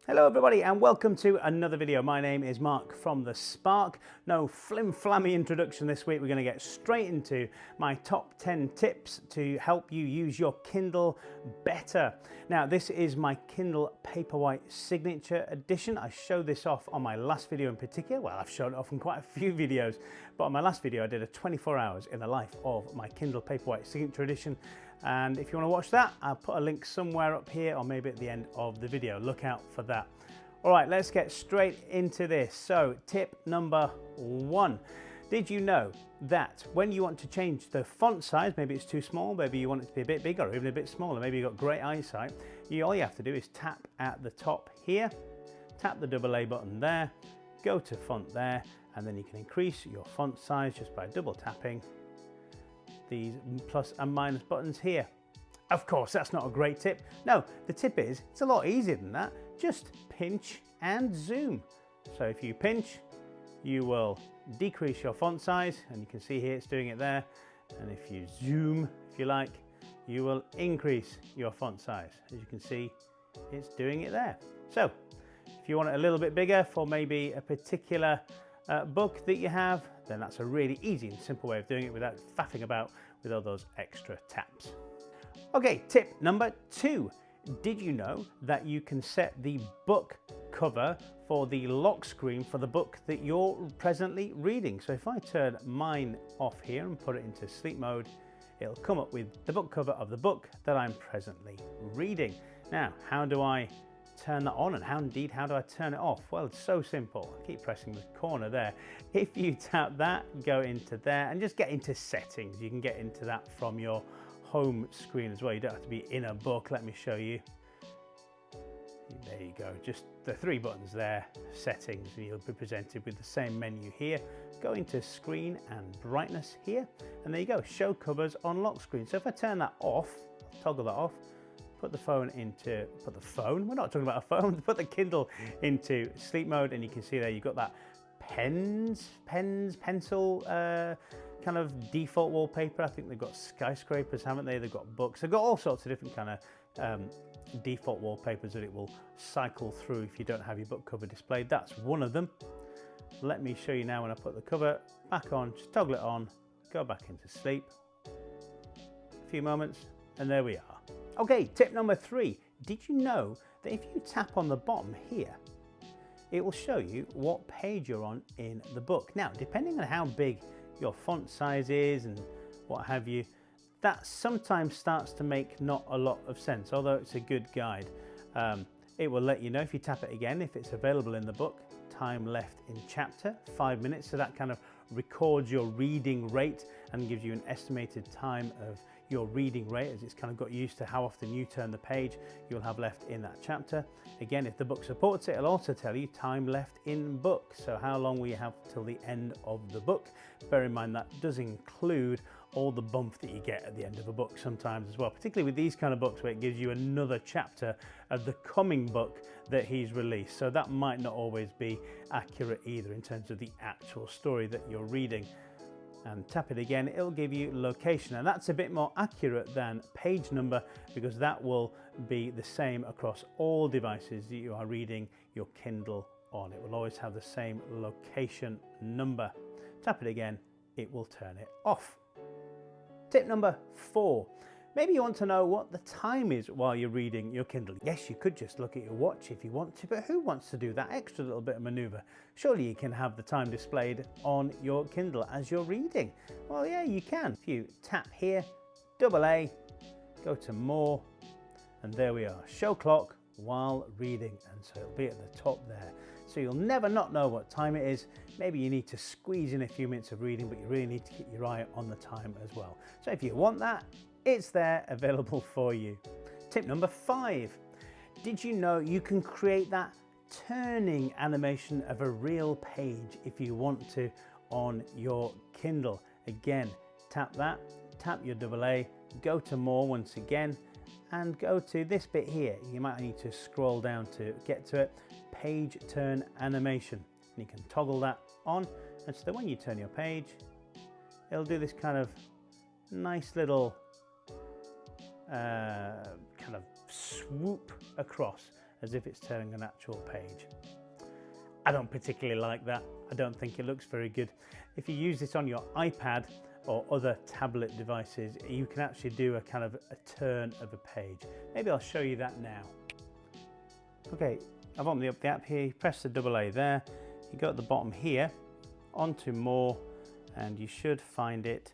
Hello everybody and welcome to another video. My name is Mark from The Spark. No flim-flammy introduction this week. We're going to get straight into my top 10 tips to help you use your Kindle better. Now this is my Kindle Paperwhite Signature Edition. I showed this off on my last video in particular. Well, I've shown it off in quite a few videos, but on my last video I did a 24 hours in the life of my Kindle Paperwhite Signature Edition. And if you want to watch that, I'll put a link somewhere up here or maybe at the end of the video. Look out for that. All right, let's get straight into this. So tip number 1. Did you know that when you want to change the font size, maybe it's too small, maybe you want it to be a bit bigger or even a bit smaller, maybe you've got great eyesight, all you have to do is tap at the top here, tap the AA button there, go to font there, and then you can increase your font size just by double tapping these plus and minus buttons here. Of course, that's not a great tip. No, the tip is, it's a lot easier than that. Just pinch and zoom. So if you pinch, you will decrease your font size, and you can see here it's doing it there. And if you zoom, if you like, you will increase your font size. As you can see, it's doing it there. So if you want it a little bit bigger for maybe a particular book that you have, then that's a really easy and simple way of doing it without faffing about with all those extra taps. Okay, tip number 2. Did you know that you can set the book cover for the lock screen for the book that you're presently reading? So if I turn mine off here and put it into sleep mode, it'll come up with the book cover of the book that I'm presently reading. Now, how do I turn that on, and how do I turn it off? Well, it's so simple. I keep pressing the corner there. If you tap that, go into there and just get into settings. You can get into that from your home screen as well. You don't have to be in a book. Let me show you. There you go, just the 3 buttons there, settings, and you'll be presented with the same menu here. Go into screen and brightness here, and there you go, show covers on lock screen. So if I turn that off, toggle that off, put the phone, we're not talking about a phone, put the Kindle into sleep mode, and you can see there you've got that pencil kind of default wallpaper. I think they've got skyscrapers, haven't they? They've got books. They've got all sorts of different kind of default wallpapers that it will cycle through if you don't have your book cover displayed. That's one of them. Let me show you now when I put the cover back on. Just toggle it on, go back into sleep. A few moments, and there we are. Okay, tip number 3. Did you know that if you tap on the bottom here, it will show you what page you're on in the book? Now, depending on how big your font size is and what have you, that sometimes starts to make not a lot of sense, although it's a good guide. It will let you know if you tap it again, if it's available in the book, time left in chapter, 5 minutes. So that kind of records your reading rate and gives you an estimated time of your reading rate, as it's kind of got used to how often you turn the page you'll have left in that chapter. Again, if the book supports it, it'll also tell you time left in book, so how long will you have till the end of the book. Bear in mind that does include all the bump that you get at the end of a book sometimes as well, particularly with these kind of books where it gives you another chapter of the coming book that he's released. So that might not always be accurate either in terms of the actual story that you're reading. And tap it again, it'll give you location, and that's a bit more accurate than page number because that will be the same across all devices that you are reading your Kindle on. It will always have the same location number. Tap it again, it will turn it off. Tip number 4. Maybe you want to know what the time is while you're reading your Kindle. Yes, you could just look at your watch if you want to, but who wants to do that extra little bit of maneuver? Surely you can have the time displayed on your Kindle as you're reading. Well, yeah, you can. If you tap here, AA, go to more, and there we are. Show clock while reading, and so it'll be at the top there. So you'll never not know what time it is. Maybe you need to squeeze in a few minutes of reading, but you really need to keep your eye on the time as well. So if you want that, it's there available for you. Tip number 5. Did you know you can create that turning animation of a real page if you want to on your Kindle? Again, tap that, tap your AA, go to more once again, and go to this bit here. You might need to scroll down to get to it. Page turn animation. And you can toggle that on, and so that when you turn your page, it'll do this kind of nice little kind of swoop across as if it's turning an actual page. I don't particularly like that. I don't think it looks very good. If you use this on your iPad or other tablet devices, you can actually do a kind of a turn of a page. Maybe I'll show you that now. Okay, I've opened up the app here, you press the double A there, you go at the bottom here, onto more, and you should find it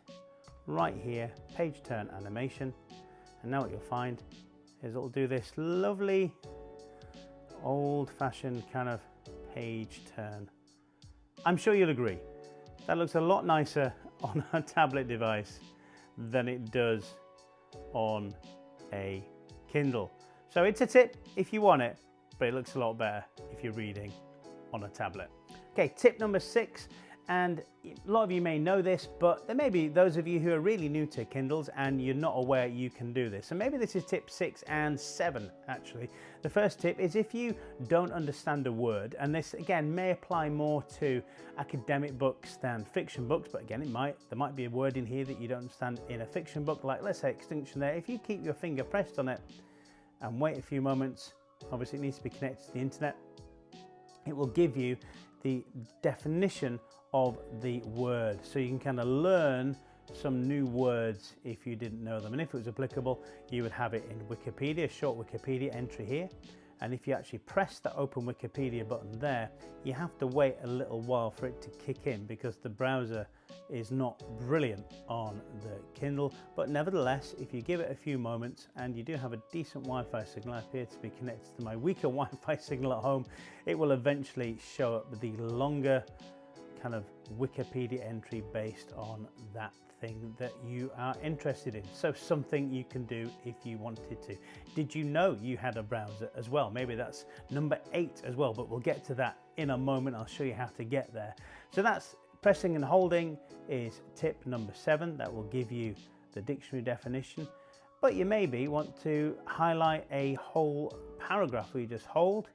right here, page turn animation. And now what you'll find is it'll do this lovely old-fashioned kind of page turn. I'm sure you'll agree that looks a lot nicer on a tablet device than it does on a Kindle. So it's a tip if you want it, but it looks a lot better if you're reading on a tablet. Okay, tip number 6, and a lot of you may know this, but there may be those of you who are really new to Kindles and you're not aware you can do this. So maybe this is tip 6 and 7 actually. The first tip is if you don't understand a word, and this again may apply more to academic books than fiction books, but again there might be a word in here that you don't understand in a fiction book, like let's say extinction there. If you keep your finger pressed on it and wait a few moments, obviously it needs to be connected to the internet, it will give you the definition of the word, so you can kind of learn some new words if you didn't know them. And if it was applicable, you would have it in Wikipedia, a short Wikipedia entry here. And if you actually press the open Wikipedia button there, you have to wait a little while for it to kick in because the browser is not brilliant on the Kindle. But nevertheless, if you give it a few moments and you do have a decent Wi-Fi signal, I appear to be connected to my weaker Wi-Fi signal at home, it will eventually show up the longer kind of Wikipedia entry based on that thing that you are interested in. So something you can do if you wanted to. Did you know you had a browser as well? Maybe that's number 8 as well, but we'll get to that in a moment. I'll show you how to get there. So that's pressing and holding is tip number 7. That will give you the dictionary definition. But you maybe want to highlight a whole paragraph where you just hold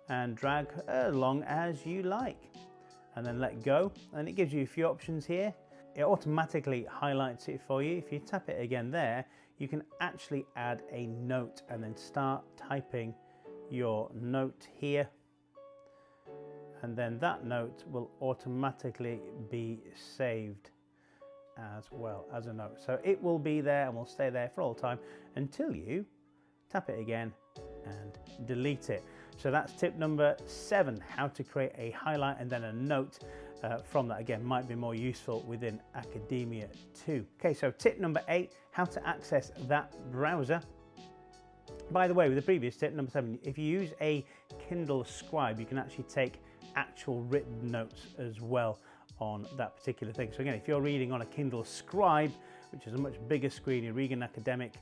and drag along as you like, and then let go, and it gives you a few options here. It automatically highlights it for you. If you tap it again there, you can actually add a note and then start typing your note here, and then that note will automatically be saved as well as a note. So it will be there and will stay there for all time until you tap it again and delete it. So that's tip number 7, how to create a highlight and then a note from that. Again, might be more useful within academia too. Okay, so tip number 8, how to access that browser. By the way, with the previous tip, number 7, if you use a Kindle Scribe, you can actually take actual written notes as well on that particular thing. So again, if you're reading on a Kindle Scribe, which is a much bigger screen, you're reading an academic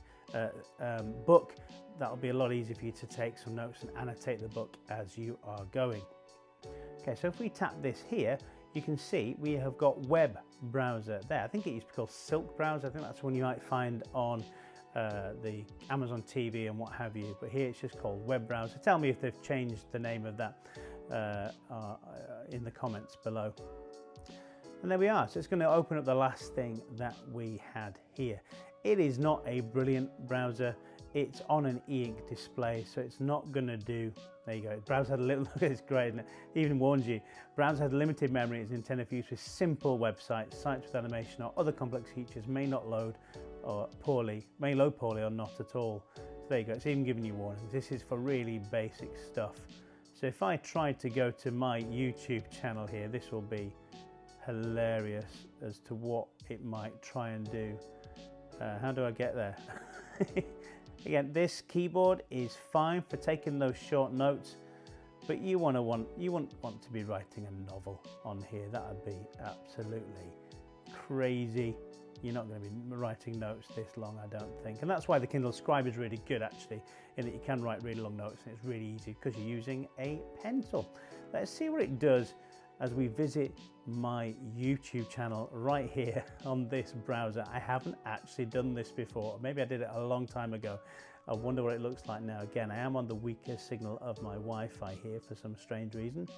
book, that'll be a lot easier for you to take some notes and annotate the book as you are going. Okay, so if we tap this here, you can see we have got web browser there. I think it used to be called Silk browser. I think that's one you might find on the Amazon TV and what have you, but here it's just called web browser. Tell me if they've changed the name of that in the comments below. And there we are. So it's going to open up the last thing that we had here. It is not a brilliant browser. It's on an eInk display, so it's not going to do. There you go. Browser had a little look at this, great, isn't it? It even warns you. Browser has limited memory. It's intended for use with simple websites. Sites with animation or other complex features may not load or may load poorly or not at all. So there you go. It's even giving you warnings. This is for really basic stuff. So if I try to go to my YouTube channel here, this will be hilarious as to what it might try and do. How do I get there? Again, this keyboard is fine for taking those short notes, but you wouldn't want to be writing a novel on here. That would be absolutely crazy. You're not going to be writing notes this long, I don't think. And that's why the Kindle Scribe is really good, actually, in that you can write really long notes and it's really easy because you're using a pencil. Let's see what it does as we visit my YouTube channel right here on this browser. I haven't actually done this before. Maybe I did it a long time ago. I wonder what it looks like now. Again, I am on the weaker signal of my Wi-Fi here for some strange reason.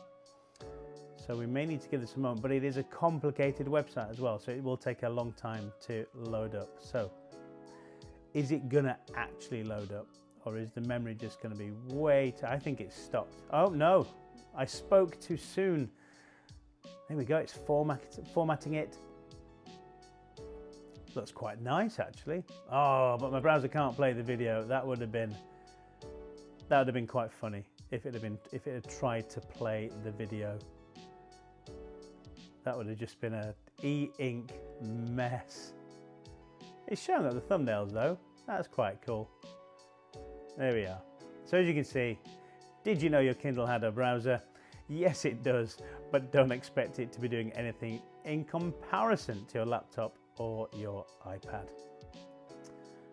So we may need to give this a moment, but it is a complicated website as well, so it will take a long time to load up. So is it gonna actually load up, or is the memory just going to be way too... I think it's stopped. Oh no, I spoke too soon. There we go, it's formatting it. Looks quite nice actually. Oh, but my browser can't play the video. That would have been quite funny if it had tried to play the video. That would have just been a eInk mess. It's showing up the thumbnails though. That's quite cool. There we are. So as you can see, did you know your Kindle had a browser? Yes, it does, but don't expect it to be doing anything in comparison to your laptop or your iPad.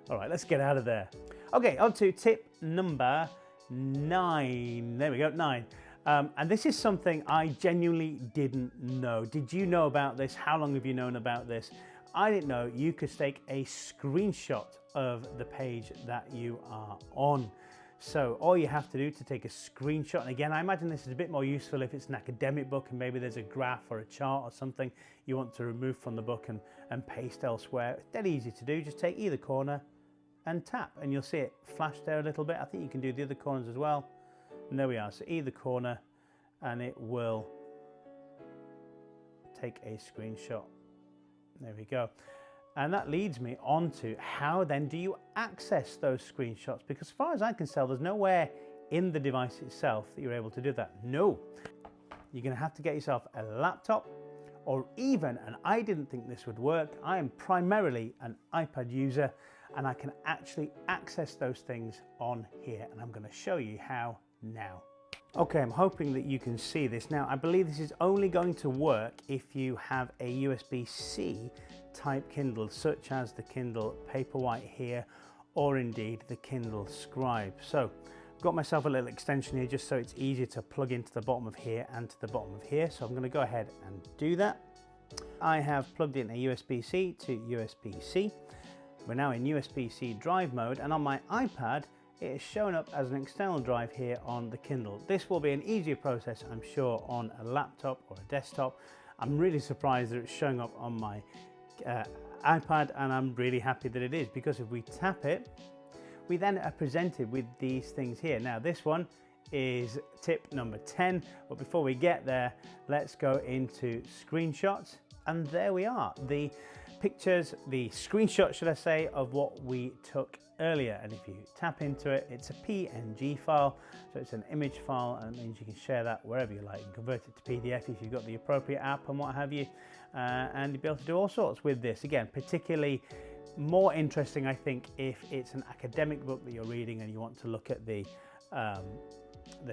All right, let's get out of there. Okay, on to tip number 9. There we go, 9. And this is something I genuinely didn't know. Did you know about this? How long have you known about this? I didn't know you could take a screenshot of the page that you are on. So all you have to do to take a screenshot, and again, I imagine this is a bit more useful if it's an academic book and maybe there's a graph or a chart or something you want to remove from the book and paste elsewhere. It's dead easy to do. Just take either corner and tap, and you'll see it flash there a little bit. I think you can do the other corners as well. And there we are. So either corner, and it will take a screenshot. There we go. And that leads me on to how then do you access those screenshots? Because as far as I can tell, there's nowhere in the device itself that you're able to do that. No, you're going to have to get yourself a laptop or even, and I didn't think this would work, I am primarily an iPad user and I can actually access those things on here, and I'm going to show you how now. Okay, I'm hoping that you can see this. Now, I believe this is only going to work if you have a USB-C type Kindle, such as the Kindle Paperwhite here, or indeed the Kindle Scribe. So I've got myself a little extension here just so it's easier to plug into the bottom of here and to the bottom of here. So I'm going to go ahead and do that. I have plugged in a USB-C to USB-C. We're now in USB-C drive mode, and on my iPad it is showing up as an external drive here on the Kindle. This will be an easier process, I'm sure, on a laptop or a desktop. I'm really surprised that it's showing up on my iPad, and I'm really happy that it is, because if we tap it, we then are presented with these things here. Now this one is tip number 10, but before we get there, let's go into screenshots, and there we are, the pictures, the screenshot should I say, of what we took earlier. And if you tap into it, it's a PNG file, so it's an image file, and it means you can share that wherever you like and convert it to PDF if you've got the appropriate app and what have you, and you'll be able to do all sorts with this. Again, particularly more interesting, I think, if it's an academic book that you're reading and you want to look at the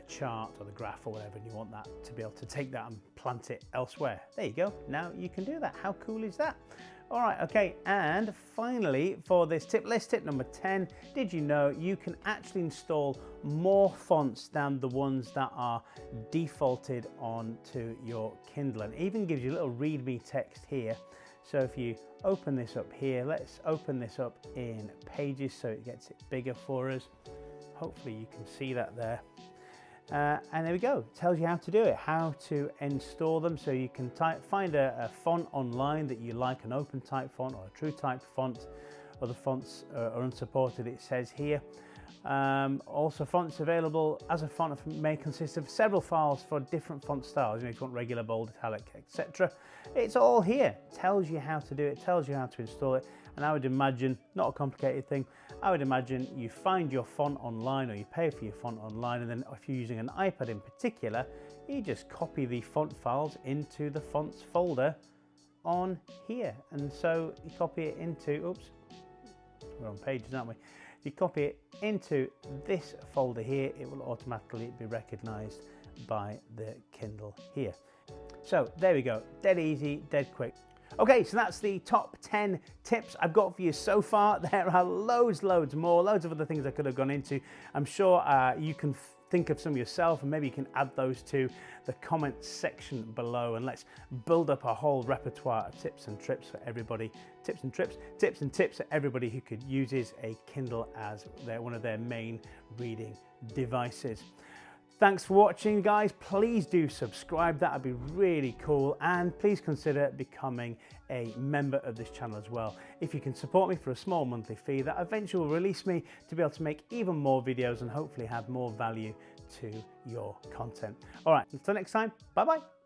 chart or the graph or whatever, and you want that to be able to take that and plant it elsewhere. There you go, now you can do that. How cool is that? All right, okay, and finally for this tip list, tip number 10, did you know you can actually install more fonts than the ones that are defaulted onto your Kindle, and even gives you a little readme text here. So if you open this up here, let's open this up in Pages so it gets it bigger for us. Hopefully you can see that there. And there we go, it tells you how to do it, how to install them. So you can find a font online that you like, an open type font or a true type font. Other fonts are unsupported, it says here. Also, fonts available as a font may consist of several files for different font styles. You know, if you want regular, bold, italic, etc. It's all here, tells you how to do it, tells you how to install it. And I would imagine, not a complicated thing, I would imagine you find your font online, or you pay for your font online, and then if you're using an iPad in particular, you just copy the font files into the fonts folder on here. And so you copy it into, oops, we're on Pages, aren't we? If you copy it into this folder here, it will automatically be recognized by the Kindle here. So there we go, dead easy, dead quick. Okay, so that's the top 10 tips I've got for you so far. There are loads more, loads of other things I could have gone into. I'm sure you can think of some yourself, and maybe you can add those to the comments section below, and let's build up a whole repertoire of tips and trips for everybody. Tips and tips for everybody who could uses a Kindle as one of their main reading devices. Thanks for watching, guys. Please do subscribe, that would be really cool, and please consider becoming a member of this channel as well. If you can support me for a small monthly fee, that eventually will release me to be able to make even more videos and hopefully have more value to your content. All right, until next time, bye bye.